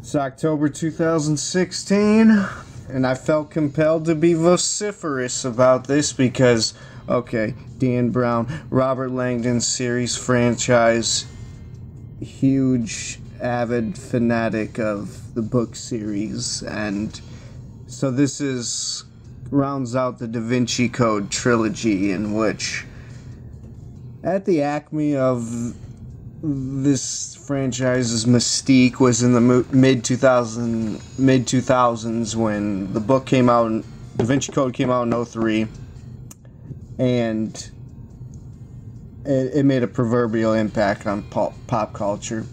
It's October 2016, and I felt compelled to be vociferous about this because, okay, Dan Brown, Robert Lagndon series franchise, huge, avid fanatic of the book series, and so this rounds out the Da Vinci Code trilogy, in which, at the acme of this franchise's mystique, was in the mid 2000s when the book came out. Da Vinci Code came out in 2003, and it made a proverbial impact on pop culture.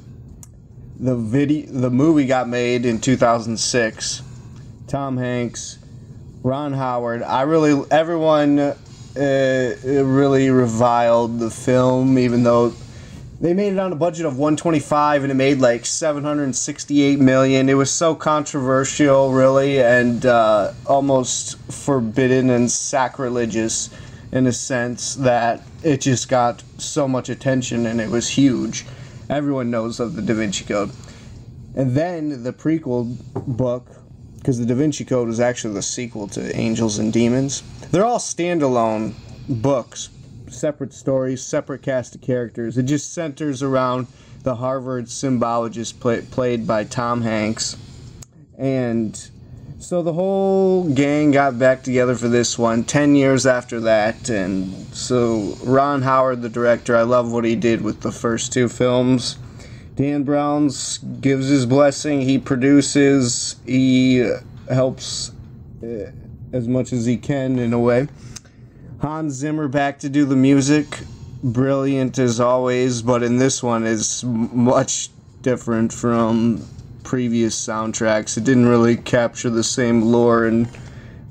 The movie got made in 2006. Tom Hanks, Ron Howard. Everyone really reviled the film, even though they made it on a budget of $125 and it made like $768 million. It was so controversial, really, and almost forbidden and sacrilegious in a sense that it just got so much attention and it was huge. Everyone knows of the Da Vinci Code. And then the prequel book, because the Da Vinci Code was actually the sequel to Angels and Demons. They're all standalone books. Separate stories, separate cast of characters. It just centers around the Harvard symbologist played by Tom Hanks. And so the whole gang got back together for this one 10 years after that. And so Ron Howard, the director, I love what he did with the first two films. Dan Brown gives his blessing. He produces. He helps as much as he can, in a way. Hans Zimmer back to do the music, brilliant as always, but in this one is much different from previous soundtracks. It didn't really capture the same lore and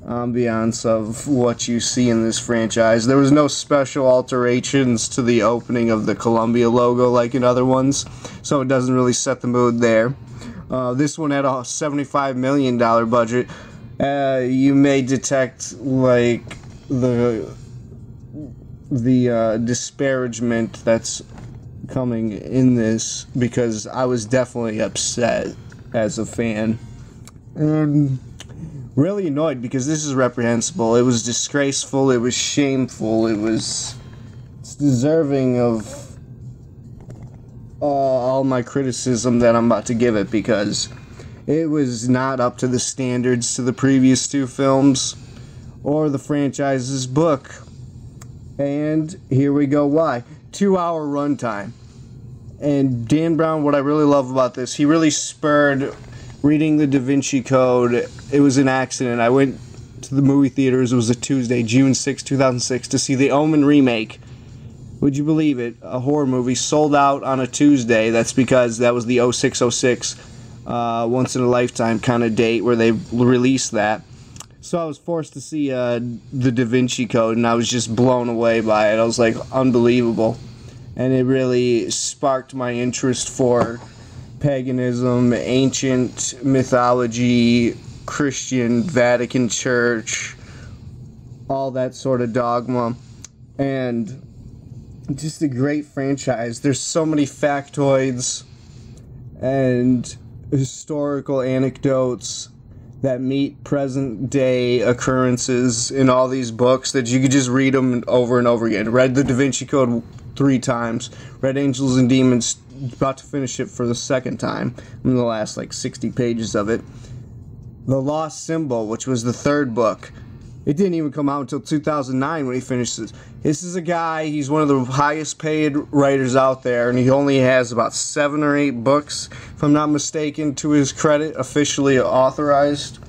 ambiance of what you see in this franchise. There was no special alterations to the opening of the Columbia logo like in other ones, so it doesn't really set the mood there. This one had a $75 million budget. You may detect like the disparagement that's coming in this, because I was definitely upset as a fan and really annoyed because this is reprehensible. It was disgraceful, it was shameful, it's deserving of all my criticism that I'm about to give it, because it was not up to the standards to the previous two films or the franchise's book. And here we go why. 2-hour runtime. And Dan Brown, what I really love about this, he really spurred reading the Da Vinci Code. It was an accident. I went to the movie theaters, it was a Tuesday, June 6, 2006, to see the Omen remake. Would you believe it? A horror movie sold out on a Tuesday. That's because that was the 0606 once in a lifetime kind of date where they released that. So I was forced to see the Da Vinci Code, and I was just blown away by it. I was like, unbelievable. And it really sparked my interest for paganism, ancient mythology, Christian, Vatican Church, all that sort of dogma. And just a great franchise. There's so many factoids and historical anecdotes that meet present-day occurrences in all these books that you could just read them over and over again. Read the Da Vinci Code 3 times. Read Angels and Demons, about to finish it for the second time. In the last, like, 60 pages of it. The Lost Symbol, which was the third book. It didn't even come out until 2009 when he finished this. This is a guy, he's one of the highest paid writers out there, and he only has about 7 or 8 books, if I'm not mistaken, to his credit, officially authorized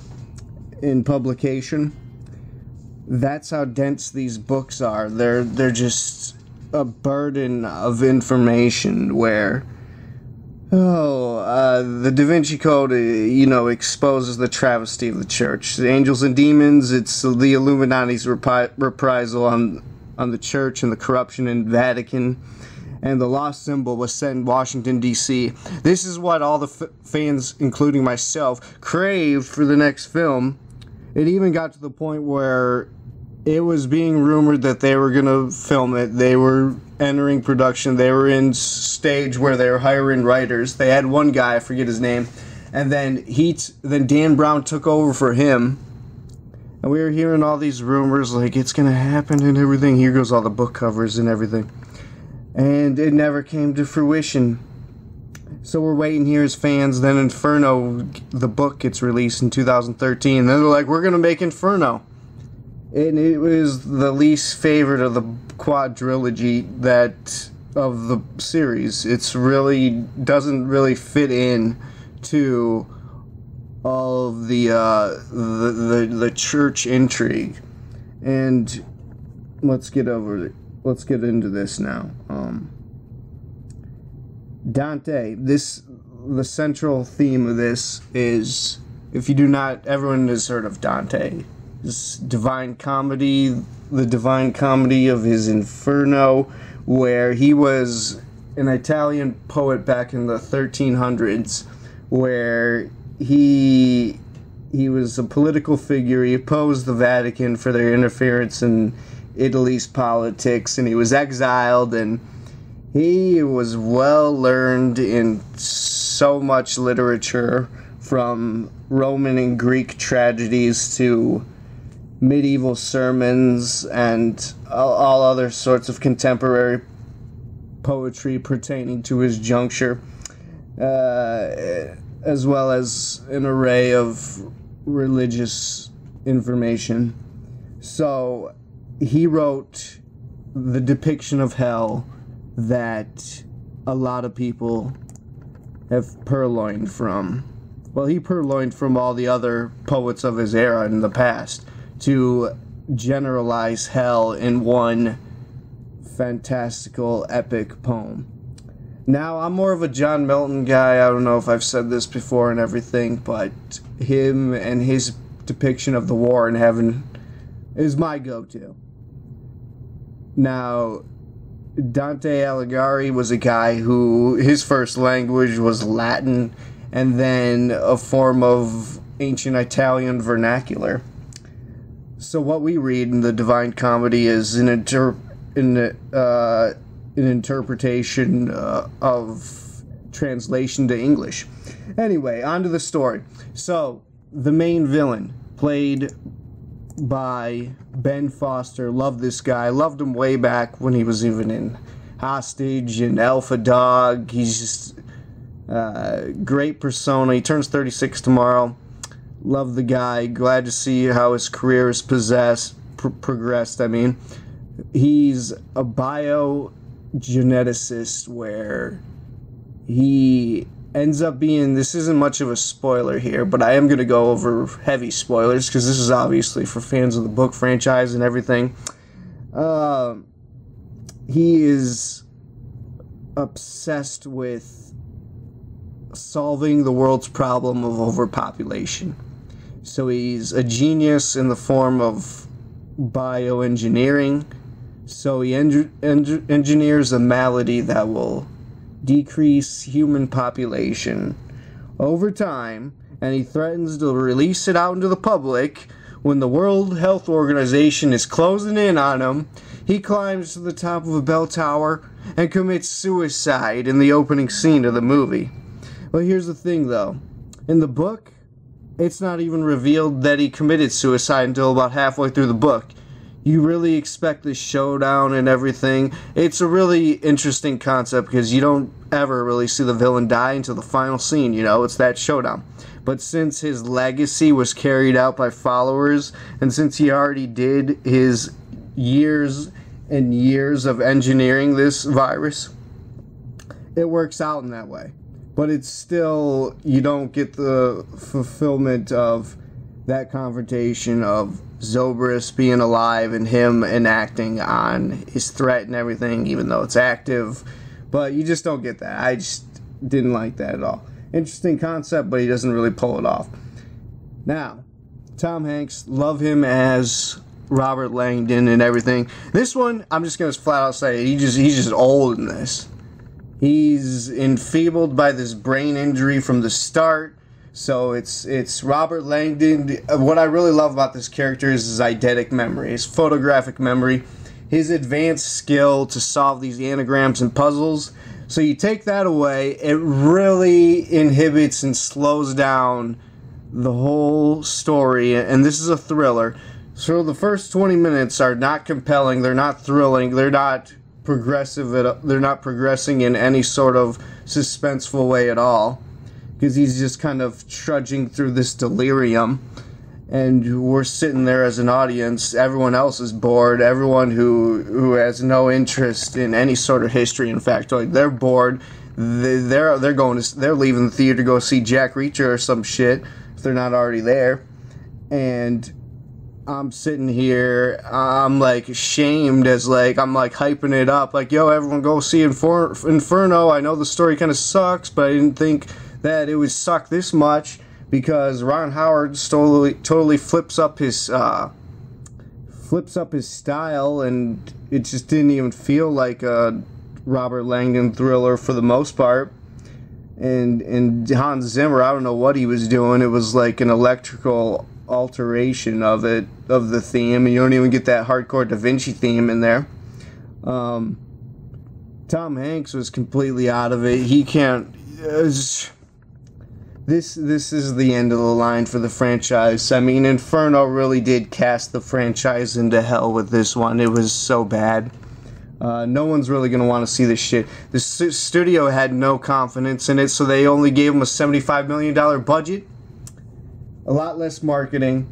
in publication. That's how dense these books are. They're just a burden of information where the Da Vinci Code, exposes the travesty of the church. The Angels and Demons, it's the Illuminati's reprisal on the church and the corruption in Vatican. And the Lost Symbol was set in Washington, D.C. This is what all the fans, including myself, craved for the next film. It even got to the point where it was being rumored that they were going to film it. They were entering production. They were in stage where they were hiring writers. They had one guy, I forget his name, And then then Dan Brown took over for him. And we were hearing all these rumors like it's going to happen and everything. Here goes all the book covers and everything. And it never came to fruition. So we're waiting here as fans. Then Inferno, the book, gets released in 2013. And then they're like, we're going to make Inferno. And it was the least favorite of the quadrilogy of the series. It's really doesn't really fit in to all of the church intrigue. And let's get into this now. Dante, the central theme of this is, if you do not, everyone has heard of Dante. This divine comedy, the divine comedy of his Inferno, where he was an Italian poet back in the 1300s, where he was a political figure. He opposed the Vatican for their interference in Italy's politics, and he was exiled, and he was well learned in so much literature, from Roman and Greek tragedies to medieval sermons and all other sorts of contemporary poetry pertaining to his juncture, as well as an array of religious information. So he wrote the depiction of hell that a lot of people have purloined from. Well, he purloined from all the other poets of his era in the past to generalize hell in one fantastical epic poem. Now, I'm more of a John Milton guy. I don't know if I've said this before and everything, but him and his depiction of the war in heaven is my go-to. Now, Dante Alighieri was a guy who his first language was Latin and then a form of ancient Italian vernacular. So what we read in the Divine Comedy is an interpretation of translation to English. Anyway, on to the story. So, the main villain, played by Ben Foster. Love this guy. Loved him way back when he was even in Hostage and Alpha Dog. He's just great persona. He turns 36 tomorrow. Love the guy. Glad to see how his career has progressed. I mean, he's a biogeneticist where he ends up being, this isn't much of a spoiler here, but I am going to go over heavy spoilers because this is obviously for fans of the book franchise and everything. He is obsessed with solving the world's problem of overpopulation. So he's a genius in the form of bioengineering. So he engineers a malady that will decrease human population over time, and he threatens to release it out into the public. When the World Health Organization is closing in on him, he climbs to the top of a bell tower and commits suicide in the opening scene of the movie. Well, here's the thing though. In the book, it's not even revealed that he committed suicide until about halfway through the book. You really expect this showdown and everything. It's a really interesting concept because you don't ever really see the villain die until the final scene, you know, it's that showdown. But since his legacy was carried out by followers, and since he already did his years and years of engineering this virus, it works out in that way. But it's still, you don't get the fulfillment of that confrontation of Zobrist being alive and him enacting on his threat and everything, even though it's active. But you just don't get that. I just didn't like that at all. Interesting concept, but he doesn't really pull it off. Now, Tom Hanks, love him as Robert Lagndon and everything. This one, I'm just going to flat out say, he's just old in this. He's enfeebled by this brain injury from the start. So it's Robert Lagndon. What I really love about this character is his eidetic memory, his photographic memory, his advanced skill to solve these anagrams and puzzles. So you take that away, it really inhibits and slows down the whole story, and this is a thriller. So the first 20 minutes are not compelling, they're not thrilling, they're not progressive, they're not progressing in any sort of suspenseful way at all, because he's just kind of trudging through this delirium, and we're sitting there as an audience. Everyone else is bored. Everyone who has no interest in any sort of history, in fact, like, they're bored. They're leaving the theater to go see Jack Reacher or some shit if they're not already there. And I'm sitting here, I'm like shamed, as like I'm like hyping it up, like, yo, everyone go see Inferno. I know the story kind of sucks, but I didn't think that it would suck this much, because Ron Howard totally flips up his style, and it just didn't even feel like a Robert Lagndon thriller for the most part. And Hans Zimmer, I don't know what he was doing. It was like an electrical alteration of the theme, and you don't even get that hardcore Da Vinci theme in there. Tom Hanks was completely out of it. He can't. This is the end of the line for the franchise. I mean, Inferno really did cast the franchise into hell with this one. It was so bad. No one's really going to want to see this shit. The studio had no confidence in it, so they only gave him a $75 million budget. A lot less marketing.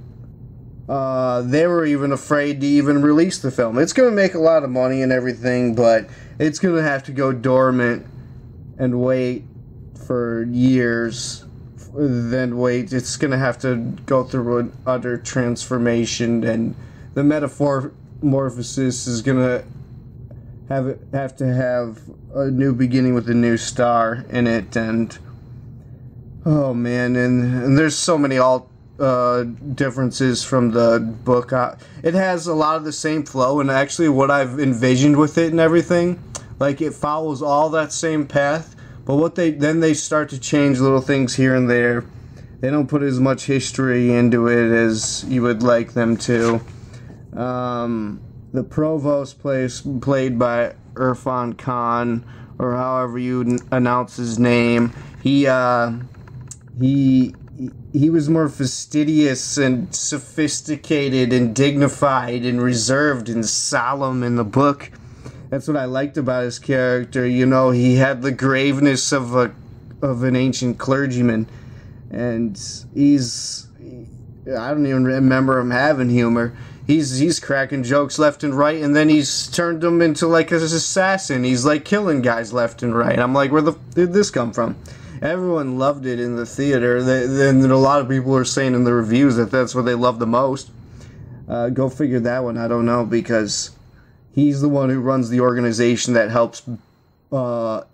They were even afraid to even release the film. It's going to make a lot of money and everything, but it's going to have to go dormant and wait for years. Then wait, it's going to have to go through an utter transformation, and the metamorphosis is going to have to have a new beginning with a new star in it. And oh man, and there's so many differences from the book. It has a lot of the same flow, and actually what I've envisioned with it and everything, like, it follows all that same path. But then they start to change little things here and there. They don't put as much history into it as you would like them to. The provost played by Irfan Khan, or however you announce his name. He was more fastidious and sophisticated and dignified and reserved and solemn in the book. That's what I liked about his character. You know, he had the graveness of an ancient clergyman, and I don't even remember him having humor. He's cracking jokes left and right, and then he's turned him into like an assassin. He's like killing guys left and right. I'm like, where did this come from? Everyone loved it in the theater. Then a lot of people are saying in the reviews that that's what they loved the most. Go figure that one. I don't know, because he's the one who runs the organization that helps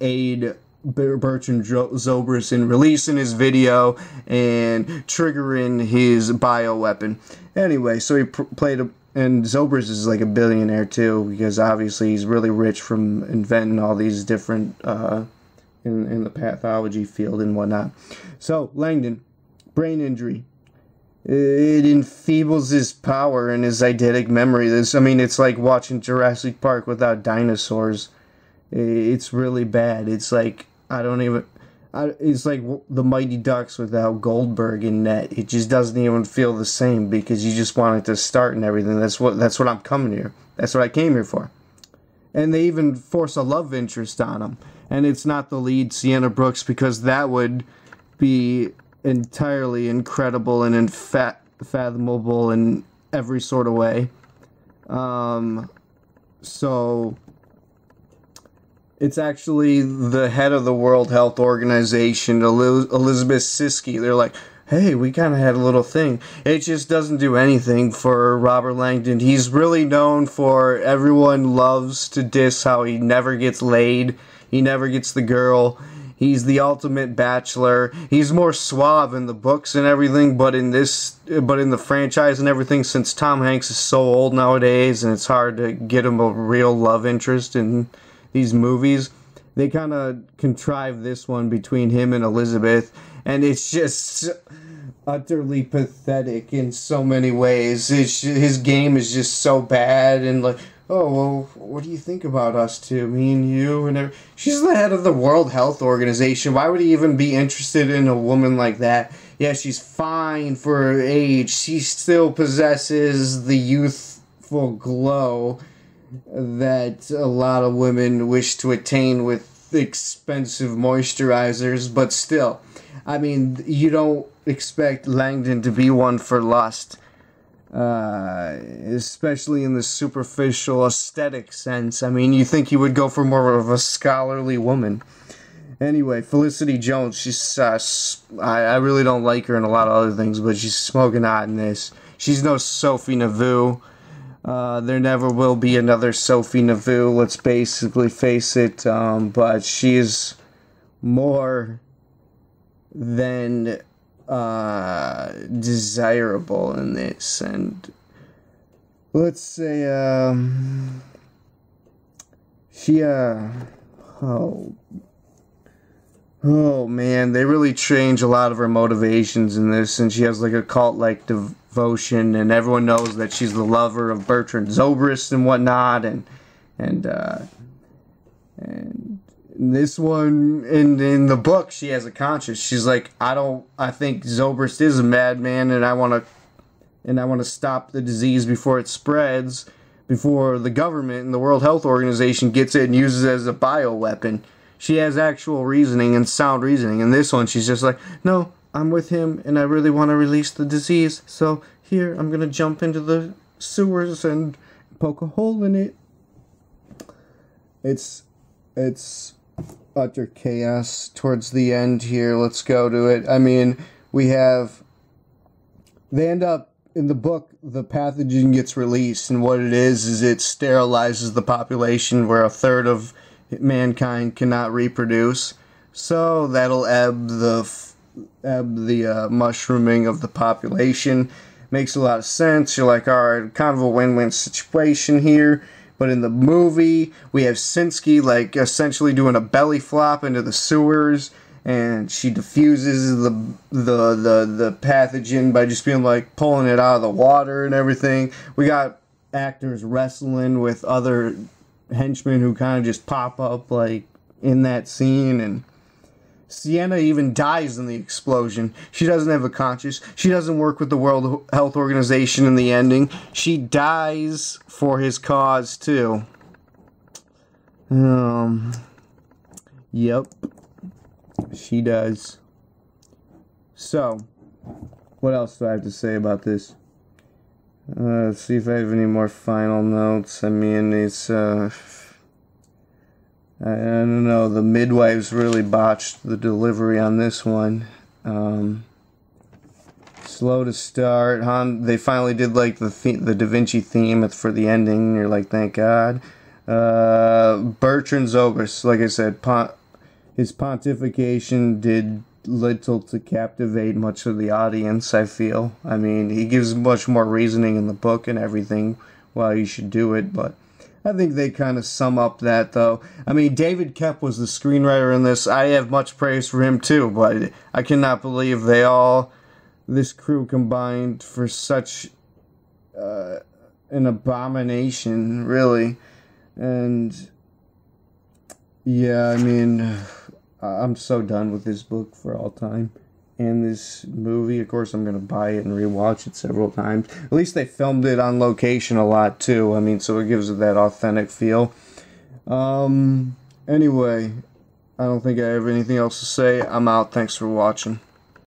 aide Bertrand Zobrist in releasing his video and triggering his bioweapon. Anyway, so he played and Zobrist is like a billionaire too, because obviously he's really rich from inventing all these different in the pathology field and whatnot. So Lagndon, brain injury. It enfeebles his power and his eidetic memory. It's like watching Jurassic Park without dinosaurs. It's really bad. It's like, it's like the Mighty Ducks without Goldberg in net. It just doesn't even feel the same, because you just want it to start and everything. That's what I'm coming here. That's what I came here for. And they even force a love interest on him. And it's not the lead, Sienna Brooks, because that would be entirely incredible and unfathomable in every sort of way. So it's actually the head of the World Health Organization, Elizabeth Siskey. They're like, hey, we kind of had a little thing. It just doesn't do anything for Robert Lagndon. He's really known for, everyone loves to diss how he never gets laid. He never gets the girl. He's the ultimate bachelor. He's more suave in the books and everything, but in the franchise and everything, since Tom Hanks is so old nowadays and it's hard to get him a real love interest in these movies, they kind of contrive this one between him and Elizabeth, and it's just utterly pathetic in so many ways. His game is just so bad, and like, oh, well, what do you think about us two, me and you? And she's the head of the World Health Organization. Why would he even be interested in a woman like that? Yeah, she's fine for her age. She still possesses the youthful glow that a lot of women wish to attain with expensive moisturizers, but still, I mean, you don't expect Lagndon to be one for lust, especially in the superficial aesthetic sense. I mean, you think he would go for more of a scholarly woman. Anyway, Felicity Jones, she's, I really don't like her in a lot of other things, but she's smoking hot in this. She's no Sophie Nauvoo. There never will be another Sophie Nauvoo, let's basically face it, but she's more than desirable in this, and let's say, she, oh man, they really change a lot of her motivations in this, and she has like a cult-like devotion, and everyone knows that she's the lover of Bertrand Zobrist and whatnot, and this one, in the book, she has a conscience. She's like, I think Zobrist is a madman, and I want to stop the disease before it spreads, before the government and the World Health Organization gets it and uses it as a bioweapon. She has actual reasoning and sound reasoning. In this one, she's just like, no, I'm with him, and I really want to release the disease, so here, I'm going to jump into the sewers and poke a hole in it. It's utter chaos towards the end here. Let's go to it. I mean, they end up, in the book, the pathogen gets released, and what it is it sterilizes the population where a third of mankind cannot reproduce. So that'll ebb the mushrooming of the population. Makes a lot of sense. You're like, alright, kind of a win-win situation here. But in the movie, we have Sinsky, like, essentially doing a belly flop into the sewers, and she diffuses the pathogen by just being like, pulling it out of the water and everything. We got actors wrestling with other henchmen who kind of just pop up, like, in that scene, and Sienna even dies in the explosion. She doesn't have a conscience. She doesn't work with the World Health Organization in the ending. She dies for his cause, too. Yep. She does. So, what else do I have to say about this? Let's see if I have any more final notes. I mean, it's, I don't know, the midwives really botched the delivery on this one. Slow to start. They finally did like the Da Vinci theme for the ending. You're like, thank God. Bertrand Zobrist, like I said, his pontification did little to captivate much of the audience, I feel. I mean, he gives much more reasoning in the book and everything why you should do it, but I think they kind of sum up that, though. I mean, David Koepp was the screenwriter in this. I have much praise for him, too, but I cannot believe this crew combined for such an abomination, really. And, yeah, I mean, I'm so done with this book for all time. And this movie, of course, I'm going to buy it and rewatch it several times. At least they filmed it on location a lot, too. I mean, so it gives it that authentic feel. Anyway, I don't think I have anything else to say. I'm out. Thanks for watching.